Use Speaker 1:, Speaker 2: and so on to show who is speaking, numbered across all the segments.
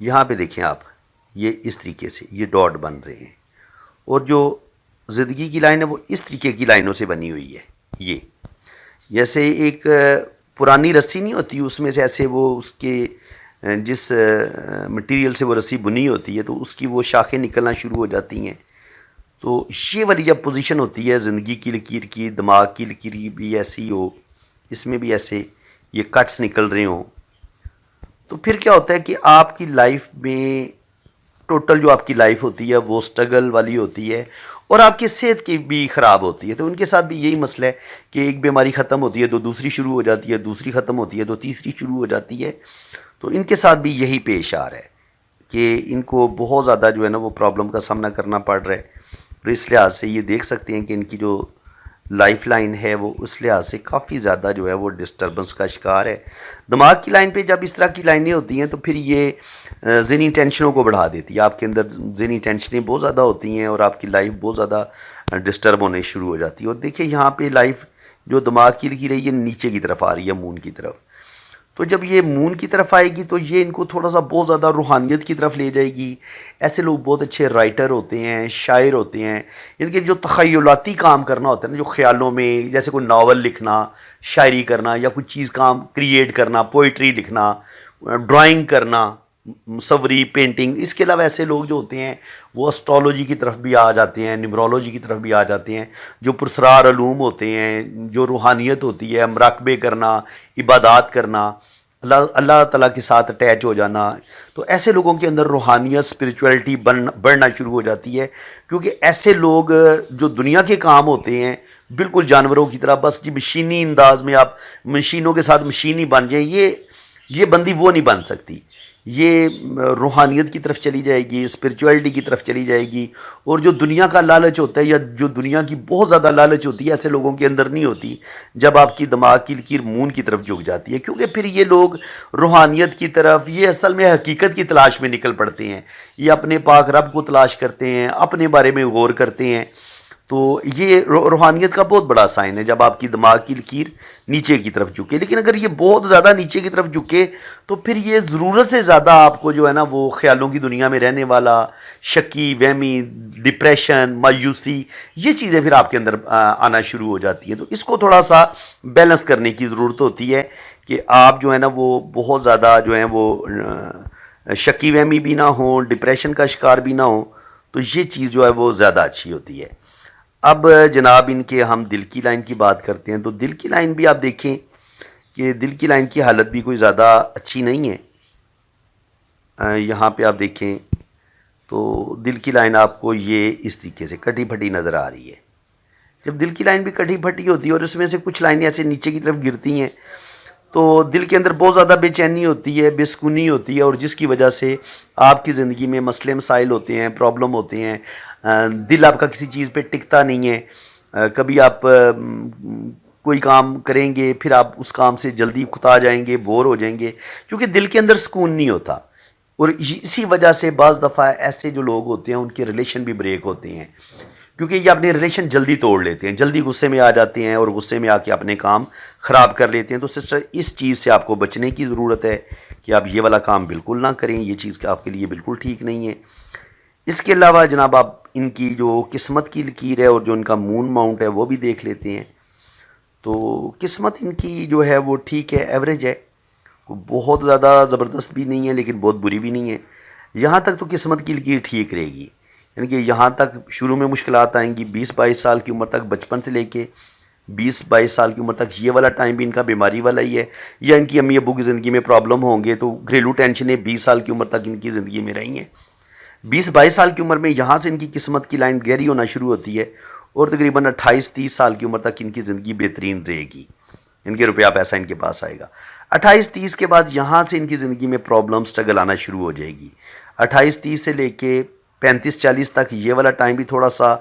Speaker 1: یہاں پہ دیکھیں آپ، یہ اس طریقے سے یہ ڈاٹ بن رہے ہیں، اور جو زندگی کی لائن ہے وہ اس طریقے کی لائنوں سے بنی ہوئی ہے. یہ جیسے ایک پرانی رسی نہیں ہوتی، اس میں سے ایسے وہ اس کے جس مٹیریل سے وہ رسی بنی ہوتی ہے تو اس کی وہ شاخیں نکلنا شروع ہو جاتی ہیں. تو یہ والی جب پوزیشن ہوتی ہے زندگی کی لکیر کی، دماغ کی لکیر بھی ایسی ہو، اس میں بھی ایسے یہ کٹس نکل رہے ہوں، تو پھر کیا ہوتا ہے کہ آپ کی لائف میں ٹوٹل جو آپ کی لائف ہوتی ہے وہ سٹرگل والی ہوتی ہے، اور آپ کی صحت کی بھی خراب ہوتی ہے. تو ان کے ساتھ بھی یہی مسئلہ ہے کہ ایک بیماری ختم ہوتی ہے تو دوسری شروع ہو جاتی ہے، دوسری ختم ہوتی ہے تو تیسری شروع ہو جاتی ہے. تو ان کے ساتھ بھی یہی پیش آ رہا ہے کہ ان کو بہت زیادہ جو ہے نا وہ پرابلم کا سامنا کرنا پڑ رہا ہے. اور اس لحاظ سے یہ دیکھ سکتے ہیں کہ ان کی جو لائف لائن ہے وہ اس لحاظ سے کافی زیادہ جو ہے وہ ڈسٹربنس کا شکار ہے. دماغ کی لائن پہ جب اس طرح کی لائنیں ہوتی ہیں تو پھر یہ ذہنی ٹینشنوں کو بڑھا دیتی ہے. آپ کے اندر ذہنی ٹینشنیں بہت زیادہ ہوتی ہیں اور آپ کی لائف بہت زیادہ ڈسٹرب ہونے شروع ہو جاتی ہے. اور دیکھیں یہاں پہ لائف جو دماغ کی لکھی رہی ہے نیچے کی طرف آ رہی ہے، مون کی طرف. تو جب یہ مون کی طرف آئے گی تو یہ ان کو تھوڑا سا بہت زیادہ روحانیت کی طرف لے جائے گی. ایسے لوگ بہت اچھے رائٹر ہوتے ہیں، شاعر ہوتے ہیں، ان کے جو تخیلاتی کام کرنا ہوتا ہے نا، جو خیالوں میں جیسے کوئی ناول لکھنا، شاعری کرنا، یا کوئی چیز کام کریٹ کرنا، پوئٹری لکھنا، ڈرائنگ کرنا، مصوری، پینٹنگ. اس کے علاوہ ایسے لوگ جو ہوتے ہیں وہ اسٹرالوجی کی طرف بھی آ جاتے ہیں، نیورولوجی کی طرف بھی آ جاتے ہیں، جو پرسرار علوم ہوتے ہیں، جو روحانیت ہوتی ہے، مراقبے کرنا، عبادات کرنا، اللہ تعالیٰ کے ساتھ اٹیچ ہو جانا. تو ایسے لوگوں کے اندر روحانیت، اسپریچویلٹی بڑھنا شروع ہو جاتی ہے. کیونکہ ایسے لوگ جو دنیا کے کام ہوتے ہیں بالکل جانوروں کی طرح، بس جی مشینی انداز میں آپ مشینوں کے ساتھ مشینی بن جائیں، یہ بندی وہ نہیں بن سکتی. یہ روحانیت کی طرف چلی جائے گی، اسپریچویلٹی کی طرف چلی جائے گی. اور جو دنیا کا لالچ ہوتا ہے یا جو دنیا کی بہت زیادہ لالچ ہوتی ہے ایسے لوگوں کے اندر نہیں ہوتی جب آپ کی دماغ کی لکیر مون کی طرف جھک جاتی ہے. کیونکہ پھر یہ لوگ روحانیت کی طرف، یہ اصل میں حقیقت کی تلاش میں نکل پڑتے ہیں. یہ اپنے پاک رب کو تلاش کرتے ہیں، اپنے بارے میں غور کرتے ہیں. تو یہ روحانیت کا بہت بڑا سائن ہے جب آپ کی دماغ کی لکیر نیچے کی طرف جھکے. لیکن اگر یہ بہت زیادہ نیچے کی طرف جھکے تو پھر یہ ضرورت سے زیادہ آپ کو جو ہے نا وہ خیالوں کی دنیا میں رہنے والا، شکی، وہمی، ڈپریشن، مایوسی، یہ چیزیں پھر آپ کے اندر آنا شروع ہو جاتی ہیں. تو اس کو تھوڑا سا بیلنس کرنے کی ضرورت ہوتی ہے کہ آپ جو ہے نا وہ بہت زیادہ جو ہیں وہ شکی وہمی بھی نہ ہوں، ڈپریشن کا شکار بھی نہ ہوں. تو یہ چیز جو ہے وہ زیادہ اچھی ہوتی ہے. اب جناب ان کے ہم دل کی لائن کی بات کرتے ہیں. تو دل کی لائن بھی آپ دیکھیں کہ دل کی لائن کی حالت بھی کوئی زیادہ اچھی نہیں ہے. یہاں پہ آپ دیکھیں تو دل کی لائن آپ کو یہ اس طریقے سے کٹی پھٹی نظر آ رہی ہے. جب دل کی لائن بھی کٹی پھٹی ہوتی ہے اور اس میں سے کچھ لائنیں ایسے نیچے کی طرف گرتی ہیں تو دل کے اندر بہت زیادہ بے چینی ہوتی ہے، بے سکونی ہوتی ہے، اور جس کی وجہ سے آپ کی زندگی میں مسئلے مسائل ہوتے ہیں، پرابلم ہوتے ہیں. دل آپ کا کسی چیز پہ ٹکتا نہیں ہے. کبھی آپ کوئی کام کریں گے پھر آپ اس کام سے جلدی اکتا جائیں گے، بور ہو جائیں گے، کیونکہ دل کے اندر سکون نہیں ہوتا. اور اسی وجہ سے بعض دفعہ ایسے جو لوگ ہوتے ہیں ان کے ریلیشن بھی بریک ہوتے ہیں، کیونکہ یہ اپنے ریلیشن جلدی توڑ لیتے ہیں، جلدی غصے میں آ جاتے ہیں اور غصے میں آ کے اپنے کام خراب کر لیتے ہیں. تو سسٹر اس چیز سے آپ کو بچنے کی ضرورت ہے کہ آپ یہ والا کام بالکل نہ کریں، یہ چیز آپ کے لیے بالکل ٹھیک نہیں ہے. اس کے علاوہ جناب آپ ان کی جو قسمت کی لکیر ہے اور جو ان کا مون ماؤنٹ ہے وہ بھی دیکھ لیتے ہیں. تو قسمت ان کی جو ہے وہ ٹھیک ہے، ایوریج ہے، بہت زیادہ زبردست بھی نہیں ہے لیکن بہت بری بھی نہیں ہے. یہاں تک تو قسمت کی لکیر ٹھیک رہے گی، یعنی کہ یہاں تک شروع میں مشکلات آئیں گی 20-22 سال کی عمر تک، بچپن سے لے کے 20-22 سال کی عمر تک یہ والا ٹائم بھی ان کا بیماری والا ہی ہے. یا ان کی امی ابو کی زندگی میں پرابلم ہوں گے تو گھریلو ٹینشنیں 20 سال کی عمر تک ان کی زندگی میں رہی ہیں. 20-22 سال کی عمر میں یہاں سے ان کی قسمت کی لائن گہری ہونا شروع ہوتی ہے اور تقریباً 28-30 سال کی عمر تک ان کی زندگی بہترین رہے گی، ان کے روپیہ پیسہ ان کے پاس آئے گا. 28-30 کے بعد یہاں سے ان کی زندگی میں پرابلم سٹرگل آنا شروع ہو جائے گی. 28-30 سے لے کے 35-40 تک یہ والا ٹائم بھی تھوڑا سا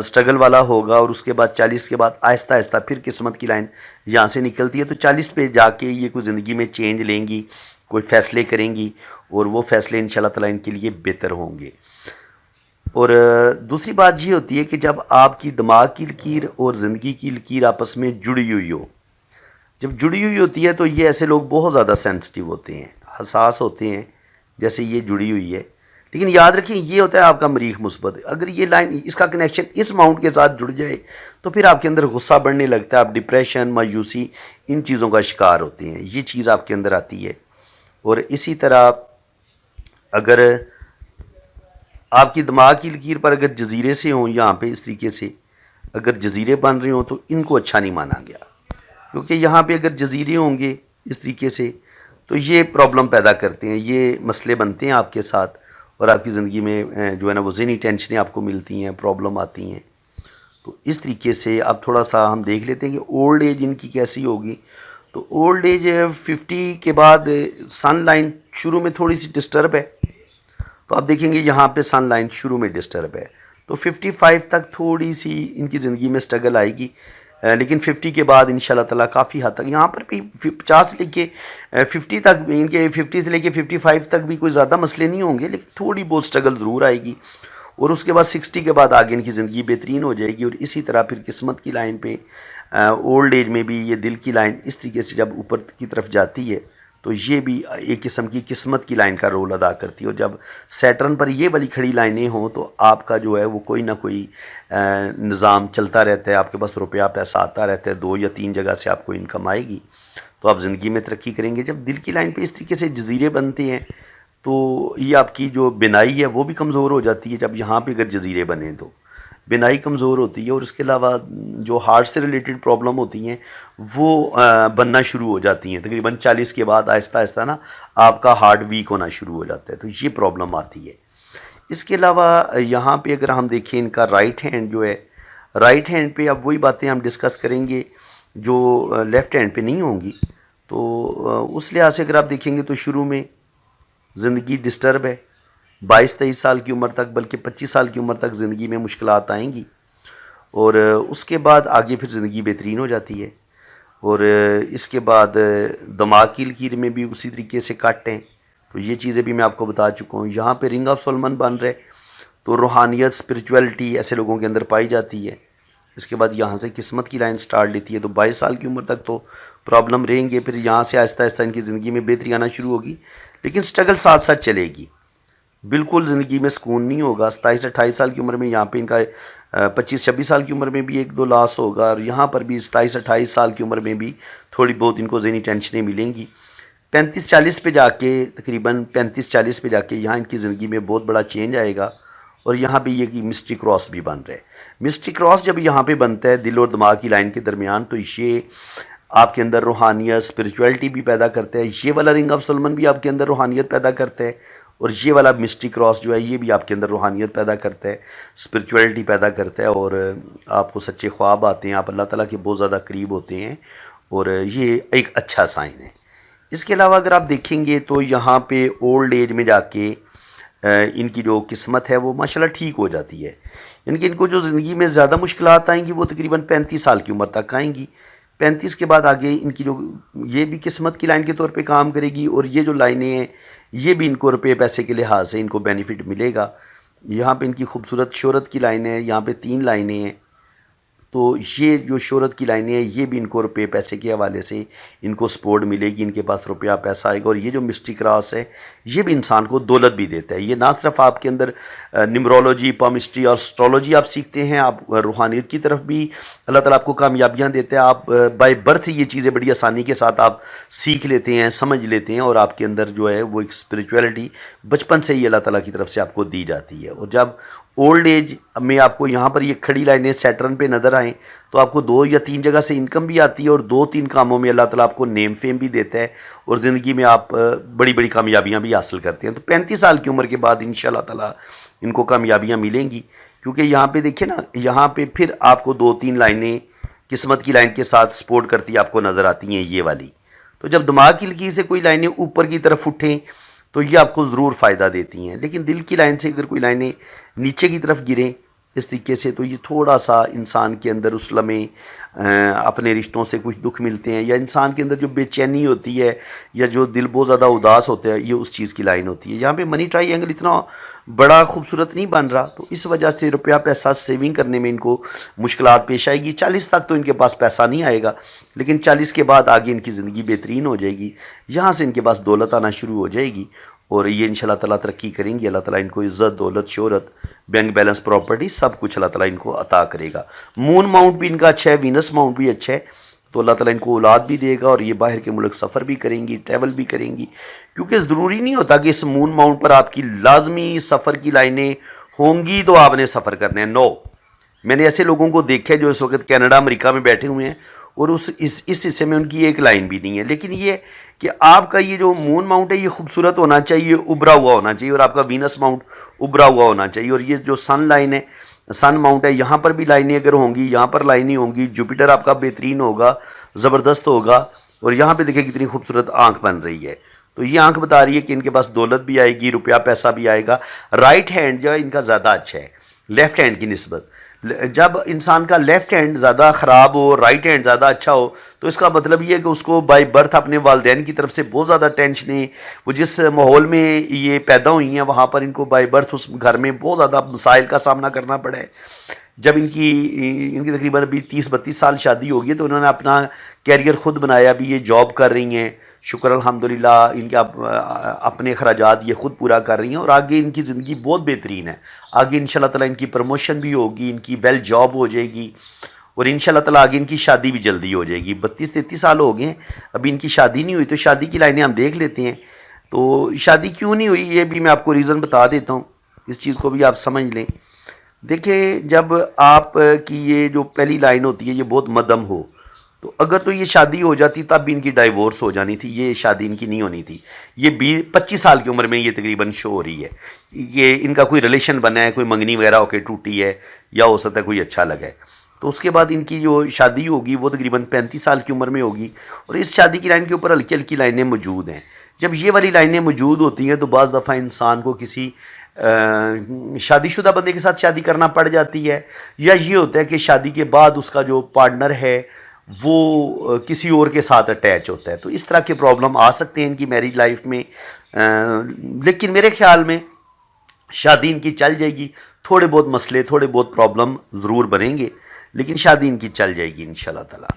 Speaker 1: سٹرگل والا ہوگا، اور اس کے بعد 40 کے بعد آہستہ آہستہ پھر قسمت کی لائن یہاں سے نکلتی ہے. تو 40 پہ جا کے یہ کوئی زندگی میں چینج لیں گی، کوئی فیصلے کریں گی، اور وہ فیصلے انشاءاللہ تعالیٰ ان کے لیے بہتر ہوں گے. اور دوسری بات یہ ہوتی ہے کہ جب آپ کی دماغ کی لکیر اور زندگی کی لکیر آپس میں جڑی ہوئی ہو، جب جڑی ہوئی ہوتی ہے تو یہ ایسے لوگ بہت زیادہ سینسٹیو ہوتے ہیں، حساس ہوتے ہیں، جیسے یہ جڑی ہوئی ہے، لیکن یاد رکھیں یہ ہوتا ہے آپ کا مریخ مثبت. اگر یہ لائن اس کا کنیکشن اس ماؤنٹ کے ساتھ جڑ جائے تو پھر آپ کے اندر غصہ بڑھنے لگتا ہے، آپ ڈپریشن، مایوسی، ان چیزوں کا شکار ہوتے ہیں. یہ چیز آپ کے اندر آتی ہے. اور اسی طرح اگر آپ کی دماغ کی لکیر پر اگر جزیرے سے ہوں یہاں پہ اس طریقے سے اگر جزیرے بن رہے ہوں تو ان کو اچھا نہیں مانا گیا، کیونکہ یہاں پہ اگر جزیرے ہوں گے اس طریقے سے تو یہ پرابلم پیدا کرتے ہیں، یہ مسئلے بنتے ہیں آپ کے ساتھ، اور آپ کی زندگی میں جو ہے نا وہ ذہنی ٹینشنیں آپ کو ملتی ہیں، پرابلم آتی ہیں. تو اس طریقے سے اب تھوڑا سا ہم دیکھ لیتے ہیں کہ اولڈ ایج ان کی کیسی ہوگی. تو اولڈ ایج 50 کے بعد سن لائن شروع میں تھوڑی سی ڈسٹرب ہے، تو آپ دیکھیں گے یہاں پہ سن لائن شروع میں ڈسٹرب ہے. تو 55 تک تھوڑی سی ان کی زندگی میں سٹرگل آئے گی، لیکن 50 کے بعد انشاءاللہ تعالیٰ کافی حد تک یہاں پر بھی 50 سے لے کے 50 تک، ان کے 50 سے لے کے 55 تک بھی کوئی زیادہ مسئلے نہیں ہوں گے، لیکن تھوڑی بہت سٹرگل ضرور آئے گی. اور اس کے بعد 60 کے بعد آگے ان کی زندگی بہترین ہو جائے گی. اور اسی طرح پھر قسمت کی لائن پہ اولڈ ایج میں بھی یہ دل کی لائن اس طریقے سے جب اوپر کی طرف جاتی ہے تو یہ بھی ایک قسم کی قسمت کی لائن کا رول ادا کرتی ہے. اور جب سیٹرن پر یہ والی کھڑی لائنیں ہوں تو آپ کا جو ہے وہ کوئی نہ کوئی نظام چلتا رہتا ہے، آپ کے پاس روپیہ پیسہ آتا رہتا ہے، 2 یا 3 جگہ سے آپ کو انکم آئے گی، تو آپ زندگی میں ترقی کریں گے. جب دل کی لائن پہ اس طریقے سے جزیرے بنتے ہیں تو یہ آپ کی جو بینائی ہے وہ بھی کمزور ہو جاتی ہے. جب یہاں پہ اگر جزیرے بنیں تو بینائی کمزور ہوتی ہے، اور اس کے علاوہ جو ہارٹ سے ریلیٹڈ پرابلم ہوتی ہیں وہ بننا شروع ہو جاتی ہیں. تقریباً 40 کے بعد آہستہ آہستہ نا آپ کا ہارٹ ویک ہونا شروع ہو جاتا ہے، تو یہ پرابلم آتی ہے. اس کے علاوہ یہاں پہ اگر ہم دیکھیں ان کا رائٹ ہینڈ جو ہے، رائٹ ہینڈ پہ اب وہی باتیں ہم ڈسکس کریں گے جو لیفٹ ہینڈ پہ نہیں ہوں گی. تو اس لحاظ سے اگر آپ دیکھیں گے تو شروع میں زندگی ڈسٹرب ہے، 22-23 سال کی عمر تک، بلکہ 25 سال کی عمر تک زندگی میں مشکلات آئیں گی. اور اس کے بعد آگے پھر زندگی بہترین ہو جاتی ہے. اور اس کے بعد دماغ کی لکیر میں بھی اسی طریقے سے کٹ ہیں، تو یہ چیزیں بھی میں آپ کو بتا چکا ہوں. یہاں پہ رنگ آف سولمن بن رہے تو روحانیت، اسپریچویلٹی ایسے لوگوں کے اندر پائی جاتی ہے. اس کے بعد یہاں سے قسمت کی لائن سٹارٹ لیتی ہے، تو 22 سال کی عمر تک تو پرابلم رہیں گے، پھر یہاں سے آہستہ آہستہ ان کی زندگی میں بہتری آنا شروع ہوگی، لیکن سٹرگل ساتھ ساتھ چلے گی. بالکل زندگی میں سکون نہیں ہوگا. 27-28 سال کی عمر میں یہاں پہ ان کا 25-26 سال کی عمر میں بھی 1-2 لاس ہوگا، اور یہاں پر بھی 27-28 سال کی عمر میں بھی تھوڑی بہت ان کو ذہنی ٹینشنیں ملیں گی. 35-40 پہ جا کے، تقریباً 35-40 پہ جا کے یہاں ان کی زندگی میں بہت بڑا چینج آئے گا. اور یہاں پہ یہ کہ مسٹری کراس بھی بن رہا ہے. مسٹری کراس جب یہاں پہ بنتا ہے دل اور دماغ کی لائن کے درمیان، تو یہ آپ کے اندر روحانیت، اسپریچویلٹی بھی پیدا کرتا ہے. یہ والا رنگ آف سولمن بھی آپ کے اندر روحانیت پیدا کرتا ہے، اور یہ والا مسٹری کراس جو ہے یہ بھی آپ کے اندر روحانیت پیدا کرتا ہے، اسپریچویلٹی پیدا کرتا ہے، اور آپ کو سچے خواب آتے ہیں، آپ اللہ تعالیٰ کے بہت زیادہ قریب ہوتے ہیں، اور یہ ایک اچھا سائن ہے. اس کے علاوہ اگر آپ دیکھیں گے تو یہاں پہ اولڈ ایج میں جا کے ان کی جو قسمت ہے وہ ماشاءاللہ ٹھیک ہو جاتی ہے. یعنی کہ ان کو جو زندگی میں زیادہ مشکلات آئیں گی وہ تقریباً 35 سال کی عمر تک آئیں گی. 35 کے بعد آگے ان کی جو یہ بھی قسمت کی لائن کے طور پہ کام کرے گی، اور یہ جو لائنیں ہیں یہ بھی ان کو روپے پیسے کے لحاظ سے ان کو بینیفٹ ملے گا. یہاں پہ ان کی خوبصورت شہرت کی لائنیں ہیں، یہاں پہ 3 لائنیں ہیں، تو یہ جو شہرت کی لائنیں ہیں یہ بھی ان کو روپے پیسے کے حوالے سے ان کو سپورٹ ملے گی، ان کے پاس روپیہ پیسہ آئے گا. اور یہ جو مسٹری کراس ہے یہ بھی انسان کو دولت بھی دیتا ہے. یہ نہ صرف آپ کے اندر نمرولوجی، پامسٹری اور اسٹرولوجی آپ سیکھتے ہیں، آپ روحانیت کی طرف بھی اللہ تعالیٰ آپ کو کامیابیاں دیتے ہیں. آپ بائی برتھ یہ چیزیں بڑی آسانی کے ساتھ آپ سیکھ لیتے ہیں، سمجھ لیتے ہیں، اور آپ کے اندر جو ہے وہ ایک اسپریچویلٹی بچپن سے ہی اللہ تعالیٰ کی طرف سے آپ کو دی جاتی ہے. اور جب اولڈ ایج میں آپ کو یہاں پر یہ کھڑی لائنیں سیٹرن پہ نظر آئیں تو آپ کو 2 یا 3 جگہ سے انکم بھی آتی ہے، اور 2-3 کاموں میں اللہ تعالیٰ آپ کو نیم فیم بھی دیتا ہے، اور زندگی میں آپ بڑی بڑی کامیابیاں بھی حاصل کرتے ہیں. تو 35 سال کی عمر کے بعد انشاءاللہ تعالیٰ ان کو کامیابیاں ملیں گی. کیونکہ یہاں پہ دیکھیں نا، یہاں پہ پھر آپ کو 2-3 لائنیں قسمت کی لائن کے ساتھ سپورٹ کرتی آپ کو نظر آتی ہیں یہ والی. تو جب دماغ کی لکیر سے کوئی لائنیں اوپر کی طرف اٹھیں تو یہ آپ کو ضرور فائدہ دیتی ہیں، لیکن دل کی لائن سے اگر کوئی لائنیں نیچے کی طرف گریں اس طریقے سے تو یہ تھوڑا سا انسان کے اندر اس لمحے اپنے رشتوں سے کچھ دکھ ملتے ہیں، یا انسان کے اندر جو بے چینی ہوتی ہے یا جو دل بہت زیادہ اداس ہوتا ہے یہ اس چیز کی لائن ہوتی ہے. یہاں پہ منی ٹرائی اینگل اتنا بڑا خوبصورت نہیں بن رہا، تو اس وجہ سے روپیہ پیسہ سیونگ کرنے میں ان کو مشکلات پیش آئے گی. 40 تک تو ان کے پاس پیسہ نہیں آئے گا، لیکن 40 کے بعد آگے ان کی زندگی بہترین ہو جائے گی. یہاں سے ان کے پاس دولت آنا شروع ہو جائے گی. اور یہ انشاءاللہ تعالیٰ ترقی کریں گے. اللہ تعالیٰ ان کو عزت، دولت، شہرت، بینک بیلنس، پراپرٹی سب کچھ اللہ تعالیٰ ان کو عطا کرے گا. مون ماؤنٹ بھی ان کا اچھا ہے، وینس ماؤنٹ بھی اچھا ہے. تو اللہ تعالیٰ ان کو اولاد بھی دے گا اور یہ باہر کے ملک سفر بھی کریں گی، ٹریول بھی کریں گی. کیونکہ ضروری نہیں ہوتا کہ اس مون ماؤنٹ پر آپ کی لازمی سفر کی لائنیں ہوں گی تو آپ نے سفر کرنا ہے. نو، میں نے ایسے لوگوں کو دیکھا ہے جو اس وقت کینیڈا، امریکہ میں بیٹھے ہوئے ہیں اور اس حصے میں ان کی ایک لائن بھی نہیں ہے. لیکن یہ کہ آپ کا یہ جو مون ماؤنٹ ہے یہ خوبصورت ہونا چاہیے، ابھرا ہوا ہونا چاہیے، اور آپ کا وینس ماؤنٹ ابھرا ہوا ہونا چاہیے. اور یہ جو سن لائن ہے، سن ماؤنٹ ہے، یہاں پر بھی لائنیں اگر ہوں گی، یہاں پر لائنیں ہوں گی، جوپیٹر آپ کا بہترین ہوگا، زبردست ہوگا. اور یہاں پہ دیکھیں کتنی خوبصورت آنکھ بن رہی ہے. تو یہ آنکھ بتا رہی ہے کہ ان کے پاس دولت بھی آئے گی، روپیہ پیسہ بھی آئے گا. رائٹ ہینڈ جو ہے ان کا زیادہ اچھا ہے لیفٹ ہینڈ کی نسبت. جب انسان کا لیفٹ ہینڈ زیادہ خراب ہو، رائٹ ہینڈ زیادہ اچھا ہو، تو اس کا مطلب یہ ہے کہ اس کو بائی برتھ اپنے والدین کی طرف سے بہت زیادہ ٹینشنیں، وہ جس ماحول میں یہ پیدا ہوئی ہیں وہاں پر ان کو بائی برتھ اس گھر میں بہت زیادہ مسائل کا سامنا کرنا پڑا ہے. جب ان کی تقریباً ابھی 30-32 سال شادی ہوگی تو انہوں نے اپنا کیریئر خود بنایا. ابھی یہ جاب کر رہی ہیں، شکر الحمدللہ. ان کے اپنے اخراجات یہ خود پورا کر رہی ہیں اور آگے ان کی زندگی بہت بہترین ہے. آگے انشاءاللہ تعالیٰ ان کی پروموشن بھی ہوگی، ان کی ویل جاب ہو جائے گی، اور انشاءاللہ تعالیٰ آگے ان کی شادی بھی جلدی ہو جائے گی. 32-33 سال ہو گئے ہیں، ابھی ان کی شادی نہیں ہوئی. تو شادی کی لائنیں ہم دیکھ لیتے ہیں. تو شادی کیوں نہیں ہوئی یہ بھی میں آپ کو ریزن بتا دیتا ہوں، اس چیز کو بھی آپ سمجھ لیں. دیکھیں، جب آپ کی یہ جو پہلی لائن ہوتی ہے یہ بہت مدھم ہو، تو اگر تو یہ شادی ہو جاتی تب بھی ان کی ڈائیورس ہو جانی تھی. یہ شادی ان کی نہیں ہونی تھی. یہ 25 سال کی عمر میں یہ تقریباً شو ہو رہی ہے. یہ ان کا کوئی ریلیشن بنا ہے، کوئی منگنی وغیرہ ہو کے ٹوٹی ہے، یا ہو سکتا ہے کوئی اچھا لگا ہے. تو اس کے بعد ان کی جو شادی ہوگی وہ تقریباً 35 سال کی عمر میں ہوگی. اور اس شادی کی لائن کے اوپر ہلکی ہلکی لائنیں موجود ہیں. جب یہ والی لائنیں موجود ہوتی ہیں تو بعض دفعہ انسان کو کسی شادی شدہ بندے کے ساتھ شادی کرنا پڑ جاتی ہے، یا یہ ہوتا ہے کہ شادی کے بعد اس کا جو پارٹنر ہے وہ کسی اور کے ساتھ اٹیچ ہوتا ہے. تو اس طرح کے پرابلم آ سکتے ہیں ان کی میریج لائف میں. لیکن میرے خیال میں شادی ان کی چل جائے گی. تھوڑے بہت مسئلے، تھوڑے بہت پرابلم ضرور بنیں گے، لیکن شادی ان کی چل جائے گی انشاءاللہ تعالیٰ.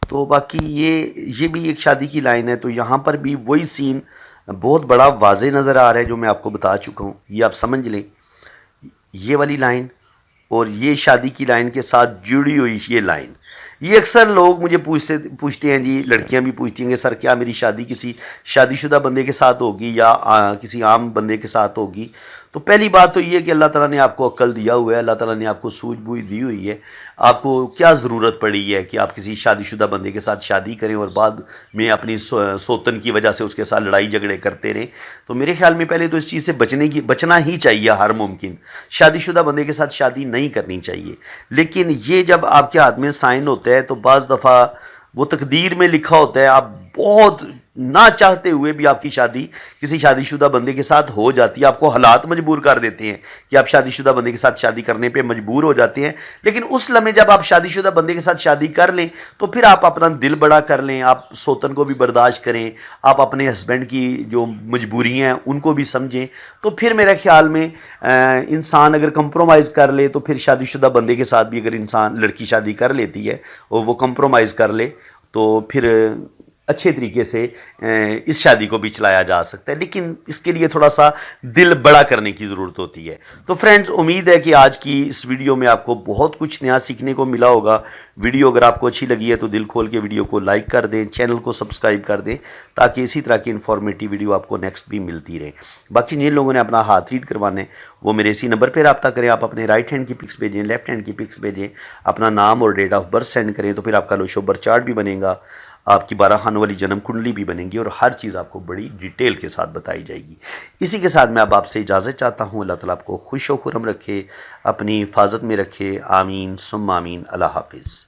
Speaker 1: تو باقی یہ بھی ایک شادی کی لائن ہے. تو یہاں پر بھی وہی سین بہت بڑا واضح نظر آ رہا ہے جو میں آپ کو بتا چکا ہوں. یہ آپ سمجھ لیں، یہ والی لائن اور یہ شادی کی لائن کے ساتھ جڑی ہوئی یہ لائن. یہ اکثر لوگ مجھے پوچھتے ہیں، جی لڑکیاں بھی پوچھتی ہیں کہ سر کیا میری شادی کسی شادی شدہ بندے کے ساتھ ہوگی یا کسی عام بندے کے ساتھ ہوگی؟ تو پہلی بات تو یہ ہے کہ اللہ تعالیٰ نے آپ کو عقل دیا ہوا ہے، اللہ تعالیٰ نے آپ کو سوجھ بوجھ دی ہوئی ہے. آپ کو کیا ضرورت پڑی ہے کہ آپ کسی شادی شدہ بندے کے ساتھ شادی کریں اور بعد میں اپنی سوتن کی وجہ سے اس کے ساتھ لڑائی جھگڑے کرتے رہیں؟ تو میرے خیال میں پہلے تو اس چیز سے بچنا ہی چاہیے ہر ممکن. شادی شدہ بندے کے ساتھ شادی نہیں کرنی چاہیے. لیکن یہ جب آپ کے ہاتھ میں سائن ہوتا ہے تو بعض دفعہ وہ تقدیر میں لکھا ہوتا ہے، آپ بہت نہ چاہتے ہوئے بھی آپ کی شادی کسی شادی شدہ بندے کے ساتھ ہو جاتی ہے. آپ کو حالات مجبور کر دیتے ہیں کہ آپ شادی شدہ بندے کے ساتھ شادی کرنے پہ مجبور ہو جاتے ہیں. لیکن اس لمحے جب آپ شادی شدہ بندے کے ساتھ شادی کر لیں تو پھر آپ اپنا دل بڑا کر لیں، آپ سوتن کو بھی برداشت کریں، آپ اپنے ہسبینڈ کی جو مجبوریاں ہیں ان کو بھی سمجھیں. تو پھر میرے خیال میں انسان اگر کمپرومائز کر لے تو پھر شادی شدہ بندے کے ساتھ بھی اگر انسان لڑکی شادی کر لیتی ہے اور وہ کمپرومائز کر لے تو پھر اچھے طریقے سے اس شادی کو بھی چلایا جا سکتا ہے. لیکن اس کے لیے تھوڑا سا دل بڑا کرنے کی ضرورت ہوتی ہے. تو فرینڈز، امید ہے کہ آج کی اس ویڈیو میں آپ کو بہت کچھ نیا سیکھنے کو ملا ہوگا. ویڈیو اگر آپ کو اچھی لگی ہے تو دل کھول کے ویڈیو کو لائک کر دیں، چینل کو سبسکرائب کر دیں تاکہ اسی طرح کی انفارمیٹیو ویڈیو آپ کو نیکسٹ بھی ملتی رہے. باقی جن لوگوں نے اپنا ہاتھ ریڈ کروانے وہ میرے اسی نمبر پہ رابطہ کریں. آپ اپنے رائٹ ہینڈ کی پکس بھیجیں، لیفٹ ہینڈ کی پکس بھیجیں، اپنا نام اور ڈیٹ آف برتھ سینڈ کریں تو پھر آپ کا لوشو برتھ چارٹ بھی بنے گا، آپ کی 12 خانوں والی جنم کنڈلی بھی بنے گی اور ہر چیز آپ کو بڑی ڈیٹیل کے ساتھ بتائی جائے گی. اسی کے ساتھ میں اب آپ سے اجازت چاہتا ہوں. اللہ تعالیٰ آپ کو خوش و خرم رکھے، اپنی حفاظت میں رکھے. آمین ثم آمین. اللہ حافظ.